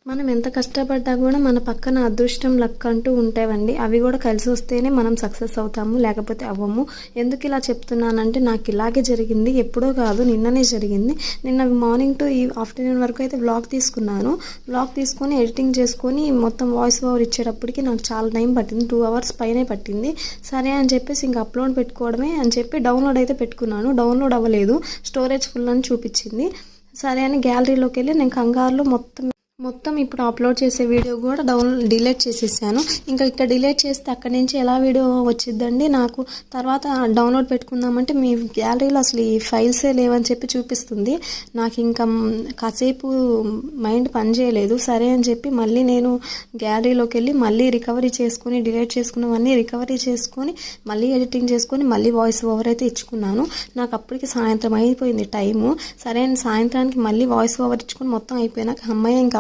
మనం ఎంత కష్టపడ్డా కూడా మన పక్కన అదృష్టం లక్ అంటూ ఉంటాయండి. అవి కూడా కలిసి వస్తేనే మనం సక్సెస్ అవుతాము, లేకపోతే అవ్వము. ఎందుకు ఇలా చెప్తున్నానంటే నాకు ఇలాగే జరిగింది, ఎప్పుడో కాదు నిన్ననే జరిగింది. నిన్న మార్నింగ్ టు ఈ ఆఫ్టర్నూన్ వరకు అయితే వ్లాగ్ తీసుకున్నాను. వ్లాగ్ తీసుకొని ఎడిటింగ్ చేసుకొని మొత్తం వాయిస్ ఓవర్ ఇచ్చేటప్పటికి నాకు చాలా టైం పట్టింది, 2 hours పైనే పట్టింది. సరే అని చెప్పేసి ఇంకా అప్లోడ్ పెట్టుకోవడమే అని చెప్పి డౌన్లోడ్ అయితే పెట్టుకున్నాను. డౌన్లోడ్ అవ్వలేదు, స్టోరేజ్ ఫుల్ అని చూపించింది. సరే అని గ్యాలరీలోకి వెళ్ళి నేను కంగారులో మొత్తం ఇప్పుడు అప్లోడ్ చేసే వీడియో కూడా డిలీట్ చేసేసాను. ఇంకా ఇక్కడ డిలీట్ చేస్తే అక్కడి నుంచి ఎలా వీడియో వచ్చిద్దండి నాకు. తర్వాత డౌన్లోడ్ పెట్టుకుందామంటే మీ గ్యాలరీలో అసలు ఈ ఫైల్సే లేవని చెప్పి చూపిస్తుంది. నాకు ఇంకా కాసేపు మైండ్ పనిచేయలేదు. సరే అని చెప్పి మళ్ళీ నేను గ్యాలరీలోకి వెళ్ళి మళ్ళీ రికవరీ చేసుకుని, డిలీట్ చేసుకున్నవన్నీ రికవరీ చేసుకొని మళ్ళీ ఎడిటింగ్ చేసుకొని మళ్ళీ వాయిస్ ఓవర్ అయితే ఇచ్చుకున్నాను. నాకు అప్పటికి సాయంత్రం అయిపోయింది టైము. సరే అని సాయంత్రానికి మళ్ళీ వాయిస్ ఓవర్ ఇచ్చుకొని మొత్తం అయిపోయినాక అమ్మాయి ఇంకా